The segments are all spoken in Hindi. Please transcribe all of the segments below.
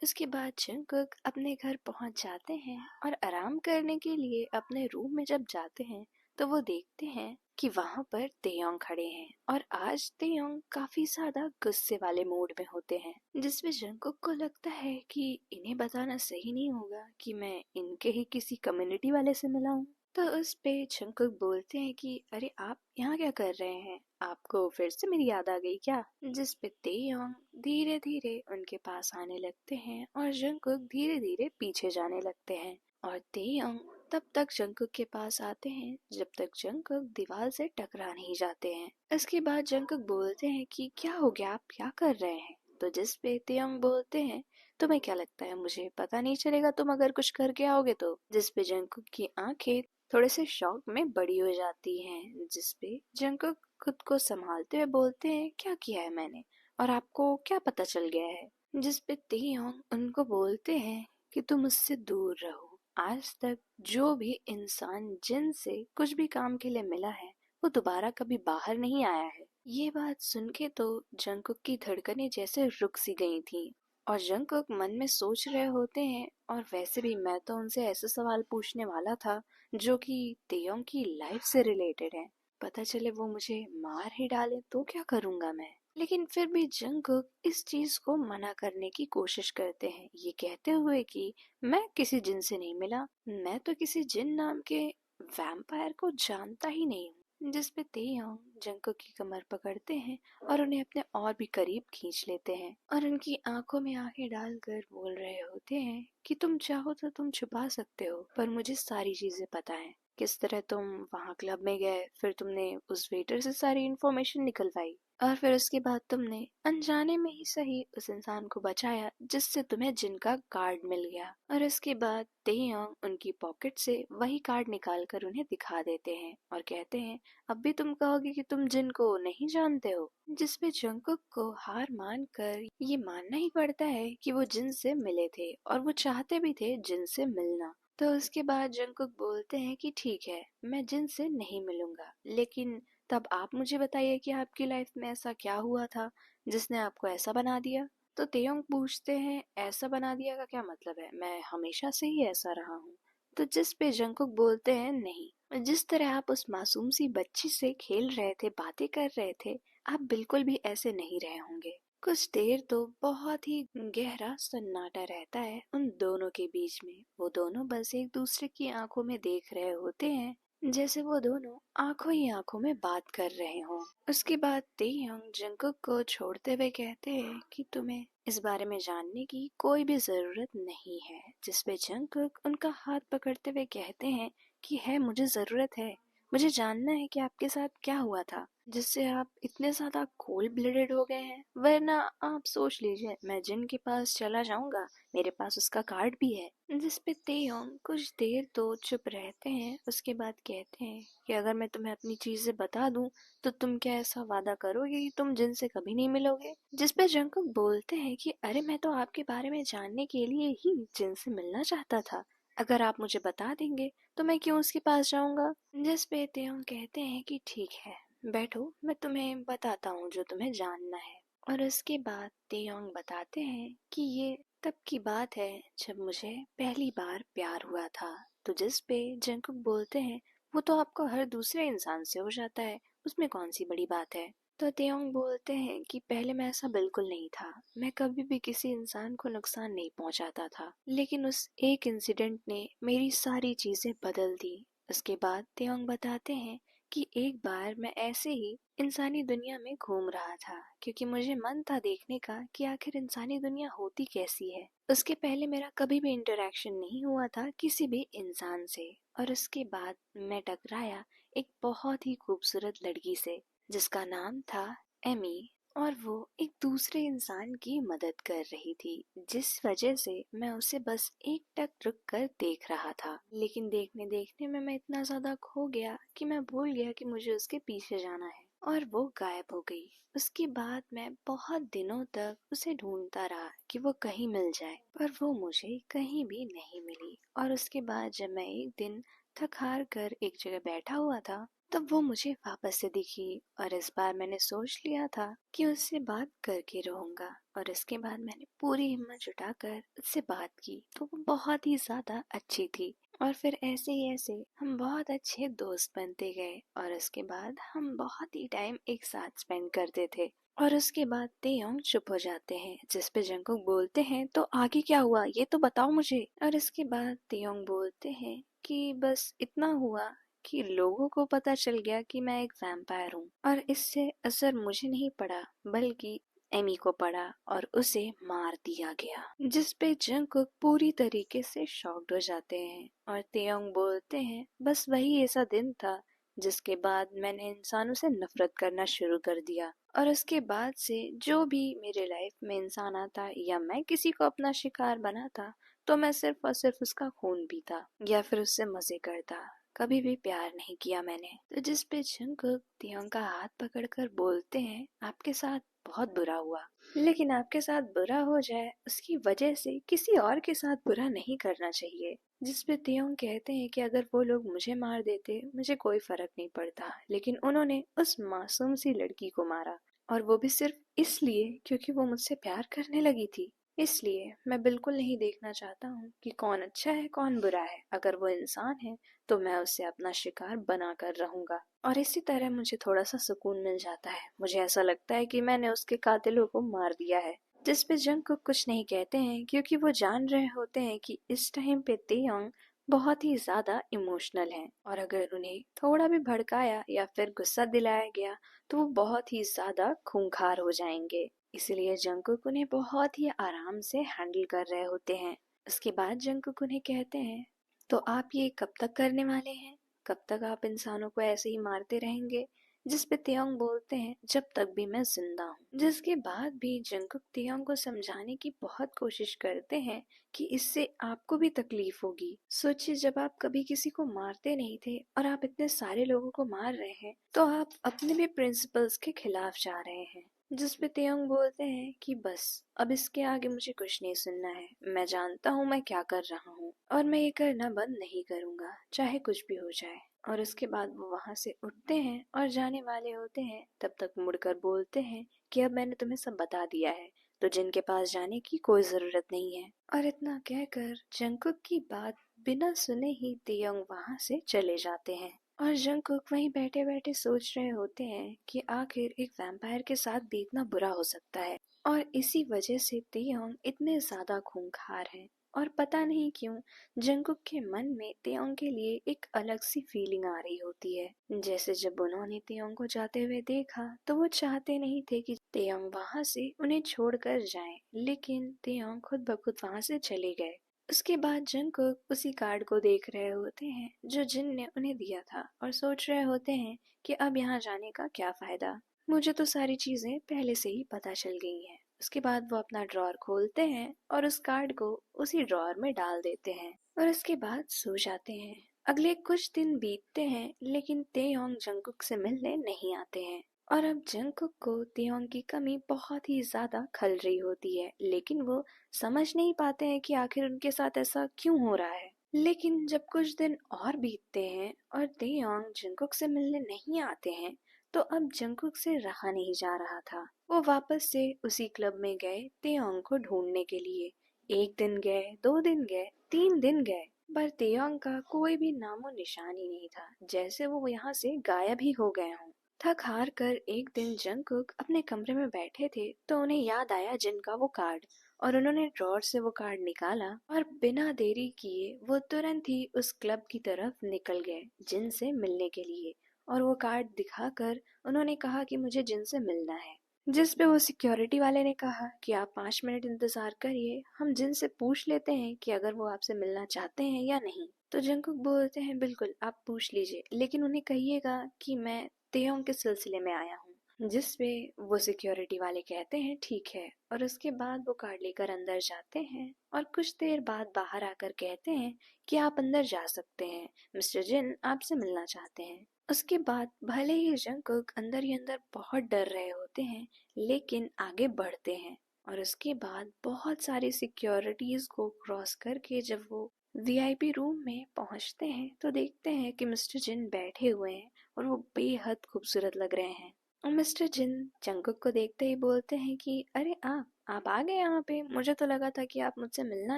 इसके बाद जंगकुक अपने घर पहुंच जाते हैं और आराम करने के लिए अपने रूम में जब जाते हैं तो वो देखते हैं कि वहां पर तेयोंग खड़े हैं और आज तेयोंग काफी ज्यादा गुस्से वाले मूड में होते हैं, जिसमें जंगकुक को लगता है कि इन्हें बताना सही नहीं होगा कि मैं इनके ही किसी कम्युनिटी वाले से मिला हूँ। तो उस पे जंगकुक बोलते हैं कि अरे आप यहाँ क्या कर रहे हैं, आपको फिर से मेरी याद आ गई क्या। जिस पे तेयोंग धीरे धीरे उनके पास आने लगते हैं और जंगकुक धीरे धीरे पीछे जाने लगते हैं और तेयोंग तब तक जंगकुक के पास आते हैं जब तक जंगकुक दीवार से टकरा नहीं जाते हैं। इसके बाद जंगकुक बोलते हैं कि क्या हो गया, आप क्या कर रहे हैं। तो जिस पे तेयोंग बोलते हैं तुम्हें क्या लगता है मुझे पता नहीं चलेगा तुम अगर कुछ करके आओगे तो। जिस पे जंगकुक की आंखें थोड़े से शौक में बड़ी हो जाती हैं, जिस पे जंगकुक खुद को संभालते हुए बोलते हैं क्या किया है मैंने और आपको क्या पता चल गया है। जिस पे तेयोंग उनको बोलते हैं कि तुम मुझसे दूर रहो, आज तक जो भी इंसान जिन से कुछ भी काम के लिए मिला है वो दोबारा कभी बाहर नहीं आया है। ये बात सुन के तो जंगकुक की धड़कनें जैसे रुक सी गई थी और जंगकुक मन में सोच रहे होते हैं और वैसे भी मैं तो उनसे ऐसे सवाल पूछने वाला था जो कि तेयोंग की लाइफ से रिलेटेड है, पता चले वो मुझे मार ही डाले तो क्या करूंगा मैं। लेकिन फिर भी जंगकुक इस चीज को मना करने की कोशिश करते हैं, ये कहते हुए कि मैं किसी जिन से नहीं मिला, मैं तो किसी जिन नाम के वैम्पायर को जानता ही नहीं हूँ। जिस पे तेयोंग जंगकुक की कमर पकड़ते हैं और उन्हें अपने और भी करीब खींच लेते हैं और उनकी आंखों में आंखें डालकर बोल रहे होते हैं कि तुम चाहो तो तुम छुपा सकते हो पर मुझे सारी चीजें पता है, किस तरह तुम वहाँ क्लब में गए, फिर तुमने उस वेटर से सारी इन्फॉर्मेशन निकलवाई और फिर उसके बाद तुमने अनजाने में ही सही उस इंसान को बचाया जिससे तुम्हें जिनका कार्ड मिल गया। और इसके बाद तेयोंग उनकी पॉकेट से वही कार्ड निकाल कर उन्हें दिखा देते हैं और कहते हैं अब भी तुम कहोगे कि तुम जिन को नहीं जानते हो। जिसपे जंगकुक को हार मान कर ये मानना ही पड़ता है कि वो जिन से मिले थे और वो चाहते भी थे जिन से मिलना। तो उसके बाद जंगकुक बोलते हैं कि ठीक है मैं जिन से नहीं मिलूंगा, लेकिन तब आप मुझे बताइए कि आपकी लाइफ में ऐसा क्या हुआ था जिसने आपको ऐसा बना दिया। तो तेयोंग पूछते हैं ऐसा बना दिया का क्या मतलब है, मैं हमेशा से ही ऐसा रहा हूँ। तो जिस पे जंगकुक बोलते हैं नहीं, जिस तरह आप उस मासूम सी बच्ची से खेल रहे थे, बातें कर रहे थे, आप बिल्कुल भी ऐसे नहीं रहे होंगे। कुछ देर तो बहुत ही गहरा सन्नाटा रहता है उन दोनों के बीच में, वो दोनों बस एक दूसरे की आंखों में देख रहे होते हैं जैसे वो दोनों आंखों ही आंखों में बात कर रहे हों। उसके बाद तेयोंग जंगकुक को छोड़ते हुए कहते हैं कि तुम्हें इस बारे में जानने की कोई भी जरूरत नहीं है। जिसपे जंगकुक उनका हाथ पकड़ते हुए कहते हैं कि है मुझे जरूरत है, मुझे जानना है कि आपके साथ क्या हुआ था जिससे आप इतने ज्यादा कोल्ड ब्लडेड हो गए हैं। वरना आप सोच लीजिए मैं जिन के पास चला जाऊंगा, मेरे पास उसका कार्ड भी है। जिस पे तेयोंग कुछ देर तो चुप रहते हैं, उसके बाद कहते हैं कि अगर मैं तुम्हें अपनी चीजें बता दूं तो तुम क्या ऐसा वादा करोगे कि तुम जिन से कभी नहीं मिलोगे। जिस पे जंगकुक बोलते हैं कि अरे मैं तो आपके बारे में जानने के लिए ही जिन से मिलना चाहता था, अगर आप मुझे बता देंगे तो मैं क्यों उसके पास जाऊंगा। जिस पे तेयोंग कहते हैं कि ठीक है बैठो, मैं तुम्हें बताता हूँ जो तुम्हें जानना है। और उसके बाद तेयोंग बताते हैं कि ये तब की बात है जब मुझे पहली बार प्यार हुआ था। तो जिस पे जंगकुक बोलते हैं वो तो आपको हर दूसरे इंसान से हो जाता है, उसमें कौन सी बड़ी बात है। तो तेयोंग बोलते हैं कि पहले मैं ऐसा बिल्कुल नहीं था, मैं कभी भी किसी इंसान को नुकसान नहीं पहुंचाता था, लेकिन उस एक इंसिडेंट ने मेरी सारी चीजें बदल दी। उसके बाद तेयोंग बताते हैं कि एक बार मैं ऐसे ही इंसानी दुनिया में घूम रहा था क्योंकि मुझे मन था देखने का कि आखिर इंसानी दुनिया होती कैसी है। उसके पहले मेरा कभी भी इंटरेक्शन नहीं हुआ था किसी भी इंसान से और उसके बाद मैं टकराया एक बहुत ही खूबसूरत लड़की से जिसका नाम था एमी और वो एक दूसरे इंसान की मदद कर रही थी, जिस वजह से मैं उसे बस एक टक रुक कर देख रहा था। लेकिन देखने देखने में मैं इतना ज्यादा खो गया कि मैं भूल गया कि मुझे उसके पीछे जाना है और वो गायब हो गई। उसके बाद मैं बहुत दिनों तक उसे ढूंढता रहा कि वो कहीं मिल जाए, पर वो मुझे कहीं भी नहीं मिली। और उसके बाद जब मैं एक दिन थक हार कर एक जगह बैठा हुआ था तब वो मुझे वापस से दिखी और इस बार मैंने सोच लिया था कि उससे बात करके रहूंगा। और इसके बाद मैंने पूरी हिम्मत जुटाकर उससे बात की तो वो बहुत ही ज्यादा अच्छी थी। और फिर ऐसे हम बहुत अच्छे दोस्त बनते गए और उसके बाद हम बहुत ही टाइम एक साथ स्पेंड करते थे। और उसके बाद तेयोंग चुप हो जाते हैं, जिस पे जंगकुक बोलते हैं तो आगे क्या हुआ ये तो बताओ मुझे। और इसके बाद तेयोंग बोलते हैं कि बस इतना हुआ कि लोगों को पता चल गया कि मैं एक वैम्पायर हूँ और इससे असर मुझे नहीं पड़ा बल्कि एमी को पड़ा और उसे मार दिया गया। जिस पे जंगकुक पूरी तरीके से शॉक्ड हो जाते हैं और तेयोंग बोलते हैं बस वही ऐसा दिन था जिसके बाद मैंने इंसानों से नफरत करना शुरू कर दिया। और उसके बाद से जो भी मेरे लाइफ में इंसान आता या मैं किसी को अपना शिकार बनाता तो मैं सिर्फ और सिर्फ उसका खून पीता या फिर उससे मजे करता, कभी भी प्यार नहीं किया मैंने। तो जिस पे जंगकुक तियोंग का हाथ पकड़कर बोलते हैं आपके साथ बहुत बुरा हुआ, लेकिन आपके साथ बुरा हो जाए उसकी वजह से किसी और के साथ बुरा नहीं करना चाहिए। जिस पे तियोंग कहते हैं कि अगर वो लोग मुझे मार देते मुझे कोई फर्क नहीं पड़ता, लेकिन उन्होंने उस मासूम सी लड़की को मारा और वो भी सिर्फ इसलिए क्योंकि वो मुझसे प्यार करने लगी थी। इसलिए मैं बिल्कुल नहीं देखना चाहता हूँ कि कौन अच्छा है कौन बुरा है। अगर वो इंसान है तो मैं उसे अपना शिकार बना कर रहूंगा और इसी तरह मुझे थोड़ा सा सुकून मिल जाता है। मुझे ऐसा लगता है कि मैंने उसके कातिलों को मार दिया है। जिस पे जंग को कुछ नहीं कहते हैं क्योंकि वो जान रहे होते हैं कि इस टाइम पे तेयोंग बहुत ही ज्यादा इमोशनल है और अगर उन्हें थोड़ा भी भड़काया या फिर गुस्सा दिलाया गया तो वो बहुत ही ज्यादा खूंखार हो जाएंगे। इसलिए जंगकुक उन्हें बहुत ही आराम से हैंडल कर रहे होते हैं। उसके बाद जंगकुक उन्हें कहते हैं तो आप ये कब तक करने वाले हैं, कब तक आप इंसानों को ऐसे ही मारते रहेंगे। जिस पे तेयोंग बोलते हैं जब तक भी मैं जिंदा हूँ। जिसके बाद भी जंगकुक तेयोंग को समझाने की बहुत कोशिश करते हैं कि इससे आपको भी तकलीफ होगी। सोचिए जब आप कभी किसी को मारते नहीं थे और आप इतने सारे लोगों को मार रहे हैं तो आप अपने भी प्रिंसिपल्स के खिलाफ जा रहे हैं। जिस पे तेयोंग बोलते हैं कि बस अब इसके आगे मुझे कुछ नहीं सुनना है, मैं जानता हूँ मैं क्या कर रहा हूँ और मैं ये करना बंद नहीं करूँगा चाहे कुछ भी हो जाए। और उसके बाद वो वहाँ से उठते हैं और जाने वाले होते हैं तब तक मुड़कर बोलते हैं कि अब मैंने तुम्हें सब बता दिया है तो जिनके पास जाने की कोई जरूरत नहीं है। और इतना कहकर जंगकुक की बात बिना सुने ही तेयोंग वहाँ से चले जाते हैं और जंगकुक वहीं बैठे बैठे सोच रहे होते हैं कि आखिर एक वैम्पायर के साथ भी इतना बुरा हो सकता है और इसी वजह से तेयोंग इतने ज्यादा खूंखार हैं। और पता नहीं क्यों जंगकुक के मन में तेयोंग के लिए एक अलग सी फीलिंग आ रही होती है। जैसे जब उन्होंने तेयोंग को जाते हुए देखा तो वो चाहते नहीं थे कि तेयोंग वहां से उन्हें छोड़कर जाएं, लेकिन तेयोंग खुद ब खुद वहां से चले गए। उसके बाद जंगकुक उसी कार्ड को देख रहे होते हैं जो जिन ने उन्हें दिया था और सोच रहे होते हैं कि अब यहाँ जाने का क्या फायदा, मुझे तो सारी चीजें पहले से ही पता चल गई हैं। उसके बाद वो अपना ड्रॉर खोलते हैं और उस कार्ड को उसी ड्रॉर में डाल देते हैं और उसके बाद सो जाते हैं। अगले कुछ दिन बीतते हैं लेकिन तेयोंग जंगकुक से मिलने नहीं आते हैं और अब जंगकुक को तेयोंग की कमी बहुत ही ज्यादा खल रही होती है, लेकिन वो समझ नहीं पाते हैं कि आखिर उनके साथ ऐसा क्यों हो रहा है। लेकिन जब कुछ दिन और बीतते हैं और तेयोंग जंगकुक से मिलने नहीं आते हैं तो अब जंगकुक से रहा नहीं जा रहा था। वो वापस से उसी क्लब में गए तेयोंग को ढूंढने के लिए। एक दिन गए, 2 दिन गए, 3 दिन गए, पर तेयोंग का कोई भी नामो निशान ही नहीं था, जैसे वो यहाँ से गायब ही हो गए हों। थक हार कर एक दिन जंगकुक अपने कमरे में बैठे थे तो उन्हें याद आया जिन का वो कार्ड और उन्होंने ड्रॉर से वो कार्ड निकाला और बिना देरी किए वो तुरंत ही उस क्लब की तरफ निकल गए जिन से मिलने के लिए। और वो कार्ड दिखाकर उन्होंने कहा कि मुझे जिन से मिलना है। जिस पे वो सिक्योरिटी वाले ने कहा कि आप 5 मिनट इंतजार करिए, हम जिन से पूछ लेते हैं कि अगर वो आपसे मिलना चाहते हैं या नहीं। तो जंगकुक बोलते हैं बिल्कुल आप पूछ लीजिए, लेकिन उन्हें कहिएगा कि मैं तेयोंग के सिलसिले में आया हूँ। जिस पे वो सिक्योरिटी वाले कहते हैं ठीक है और उसके बाद वो कार्ड लेकर अंदर जाते हैं और कुछ देर बाद बाहर आकर कहते हैं कि आप अंदर जा सकते हैं, मिस्टर जिन आपसे मिलना चाहते हैं। उसके बाद भले ही जंगकुक अंदर ही अंदर बहुत डर रहे होते हैं लेकिन आगे बढ़ते हैं और उसके बाद बहुत सारी सिक्योरिटीज को क्रॉस करके जब वो वीआईपी रूम में पहुंचते हैं तो देखते हैं कि मिस्टर जिन बैठे हुए हैं और वो बेहद खूबसूरत लग रहे हैं। और मिस्टर जिन जंगकुक को देखते ही बोलते हैं कि अरे आप आ गए यहाँ पे, मुझे तो लगा था कि आप मुझसे मिलना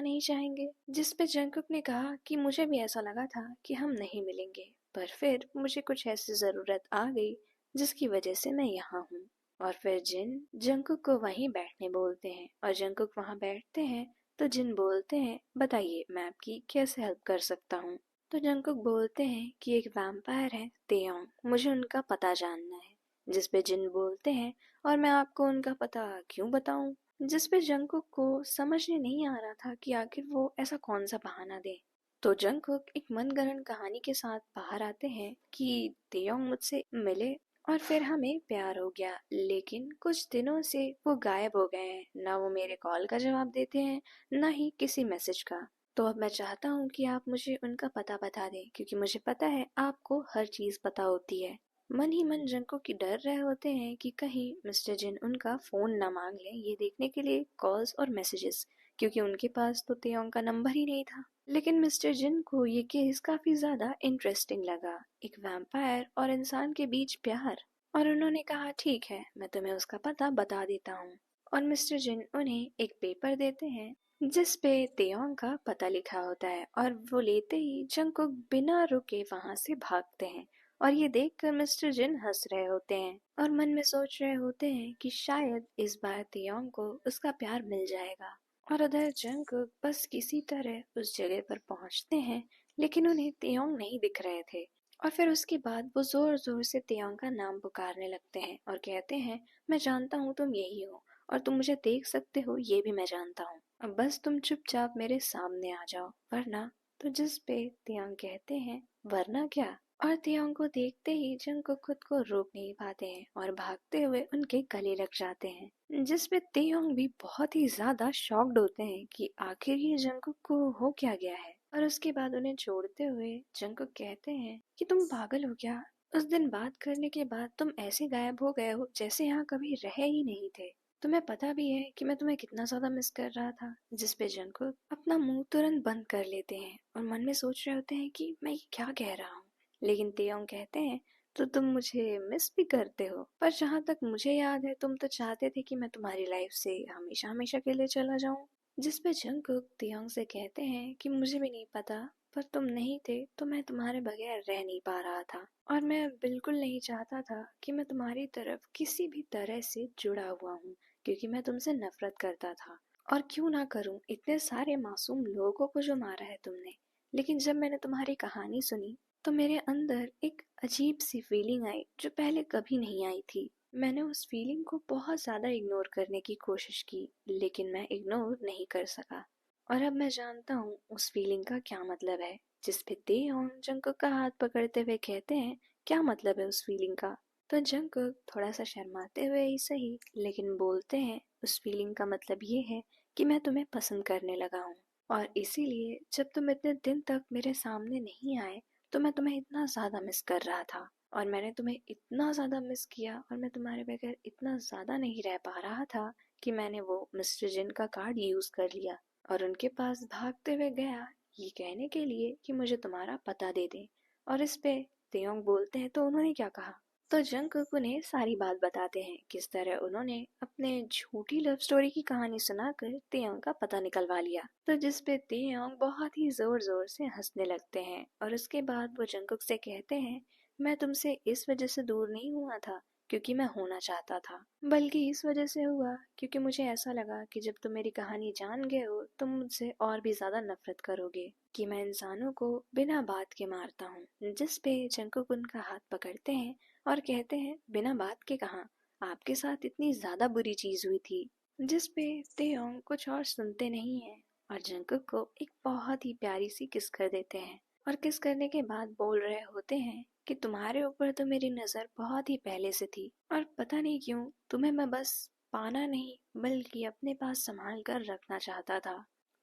नहीं चाहेंगे। जिस पे जंगकुक ने कहा कि मुझे भी ऐसा लगा था कि हम नहीं मिलेंगे, पर फिर मुझे कुछ ऐसी जरूरत आ गई जिसकी वजह से मैं यहाँ हूँ। और फिर जिन जंगकुक को वहीं बैठने बोलते हैं और जंगकुक वहाँ बैठते हैं। तो जिन बोलते हैं बताइए मैं आपकी कैसे हेल्प कर सकता हूँ। तो जंगकुक बोलते हैं कि एक वैम्पायर है तेयोंग, मुझे उनका पता जानना है। जिस पे जिन बोलते हैं और मैं आपको उनका पता क्यों बताऊं। जिस पे जंगकुक को समझ में नहीं आ रहा था कि आखिर वो ऐसा कौन सा बहाना दे। तो जंगकुक एक मनगढ़ंत कहानी के साथ बाहर आते हैं कि तेयोंग मुझसे मिले और फिर हमें प्यार हो गया, लेकिन कुछ दिनों से वो गायब हो गए हैं। ना वो मेरे कॉल का जवाब देते हैं, ना ही किसी मैसेज का। तो अब मैं चाहता हूँ कि आप मुझे उनका पता बता दें, क्योंकि मुझे पता है आपको हर चीज पता होती है। मन ही मन जंको की डर रहे होते हैं कि कहीं मिस्टर जिन उनका फोन ना मांग लें, ये देखने के लिए कॉल्स और मैसेजेस, क्योंकि उनके पास तो तेयोंग का नंबर ही नहीं था। लेकिन मिस्टर जिन को ये केस काफी ज्यादा इंटरेस्टिंग लगा, एक वैम्पायर और इंसान के बीच प्यार। और उन्होंने कहा ठीक है, मैं तुम्हें उसका पता बता देता हूँ। और मिस्टर जिन उन्हें एक पेपर देते हैं जिस पे तेयोंग का पता लिखा होता है। और वो लेते ही जंगकुक बिना रुके वहां से भागते हैं। और ये देखकर मिस्टर जिन हंस रहे होते हैं और मन में सोच रहे होते हैं कि शायद इस बार तेयोंग को उसका प्यार मिल जाएगा। और उधर जंगकुक बस किसी तरह उस जगह पर पहुंचते हैं, लेकिन उन्हें तेयोंग नहीं दिख रहे थे। और फिर उसके बाद वो जोर जोर से तेयोंग का नाम पुकारने लगते हैं और कहते हैं मैं जानता हूँ तुम यही हो और तुम मुझे देख सकते हो, ये भी मैं जानता हूँ। अब बस तुम चुपचाप मेरे सामने आ जाओ, वरना। तो जिस पे तियांग कहते हैं वरना क्या। और तियांग को देखते ही जंगकुक खुद को रोक नहीं पाते हैं और भागते हुए उनके गले लग जाते हैं। जिस पे तियांग भी बहुत ही ज्यादा शॉक्ड होते हैं कि आखिर ये जंगकुक को हो क्या गया है। और उसके बाद उन्हें छोड़ते हुए जंगकुक कहते हैं कि तुम पागल हो क्या, उस दिन बात करने के बाद तुम ऐसे गायब हो गए हो जैसे यहाँ कभी रहे ही नहीं थे। तुम्हें पता भी है कि मैं तुम्हें कितना ज्यादा मिस कर रहा था। जिस पे जंगकुक अपना मुंह तुरंत बंद कर लेते हैं और मन में सोच रहे होते हैं कि मैं ये क्या कह रहा हूँ। लेकिन तेयोंग कहते हैं तो तुम मुझे मिस भी करते हो, पर जहाँ तक मुझे याद है तुम तो चाहते थे कि मैं तुम्हारी लाइफ से हमेशा हमेशा के लिए चला जाऊं। जिस पे जंगकुक तेयोंग से कहते हैं कि मुझे भी नहीं पता, पर तुम नहीं थे तो मैं तुम्हारे बगैर रह नहीं पा रहा था। और मैं बिल्कुल नहीं चाहता था कि मैं तुम्हारी तरफ किसी भी तरह से जुड़ा हुआ हूँ, क्योंकि मैं तुमसे नफरत करता था। और क्यों ना करूं, इतने सारे मासूम लोगों को जो मारा है तुमने। लेकिन जब मैंने तुम्हारी कहानी सुनी तो मेरे अंदर एक अजीब सी फीलिंग आई जो पहले कभी नहीं आई थी। मैंने उस फीलिंग को बहुत ज्यादा इग्नोर करने की कोशिश की, लेकिन मैं इग्नोर नहीं कर सका। और अब मैं जानता हूँ उस फीलिंग का क्या मतलब है। जिस पे तेयोंग जंगकुक का हाथ पकड़ते हुए कहते हैं क्या मतलब है उस फीलिंग का। तो जंगकुक थोड़ा सा शर्माते हुए ही सही, लेकिन बोलते हैं उस फीलिंग का मतलब ये है कि मैं तुम्हें पसंद करने लगा हूँ। और इसीलिए जब तुम इतने दिन तक मेरे सामने नहीं आए तो मैं तुम्हें इतना ज्यादा मिस कर रहा था। और मैंने तुम्हें इतना ज्यादा मिस किया और मैं तुम्हारे बगैर इतना ज्यादा नहीं रह पा रहा था कि मैंने वो मिस्टर जिन का कार्ड यूज कर लिया और उनके पास भागते हुए गया, ये कहने के लिए कि मुझे तुम्हारा पता दे दे। और इस पे तेयोंग बोलते हैं तो उन्होंने क्या कहा। तो जंगकुक उन्हें सारी बात बताते हैं किस तरह उन्होंने अपने झूठी लव स्टोरी की कहानी सुनाकर तेयोंग का पता निकलवा लिया। तो जिस पे तेयोंग बहुत ही जोर जोर से हंसने लगते हैं और उसके बाद वो जंगकुक से कहते हैं मैं तुमसे इस वजह से दूर नहीं हुआ था क्योंकि मैं होना चाहता था, बल्कि इस वजह से हुआ क्योंकि मुझे ऐसा लगा कि जब तुम मेरी कहानी जान गए हो तुम मुझसे और भी ज्यादा नफरत करोगे कि मैं इंसानों को बिना बात के मारता हूँ। जिस पे जंगकुक उनका हाथ पकड़ते हैं और कहते हैं बिना बात के कहा, आपके साथ इतनी ज्यादा बुरी चीज हुई थी। जिस पे तेयोंग कुछ और सुनते नहीं है और जंगकुक को एक बहुत ही प्यारी सी किस कर देते हैं। और किस करने के बाद बोल रहे होते हैं कि तुम्हारे ऊपर तो मेरी नजर बहुत ही पहले से थी और पता नहीं क्यों तुम्हें मैं बस पाना नहीं बल्कि अपने पास संभाल कर रखना चाहता था।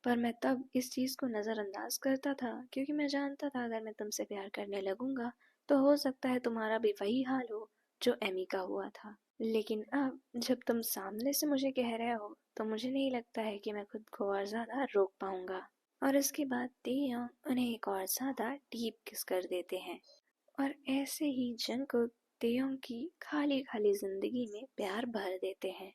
पर मैं तब इस चीज को नजरअंदाज करता था क्योंकि मैं जानता था अगर मैं तुमसे प्यार करने लगूंगा तो हो सकता है तुम्हारा भी वही हाल हो जो एमी का हुआ था। लेकिन अब जब तुम सामने से मुझे कह रहे हो तो मुझे नहीं लगता है कि मैं खुद को और ज्यादा रोक पाऊंगा। और इसके बाद तेयोंग उन्हें एक और ज्यादा डीप किस कर देते हैं। और ऐसे ही जंगकुक तेयोंग की खाली खाली जिंदगी में प्यार भर देते हैं।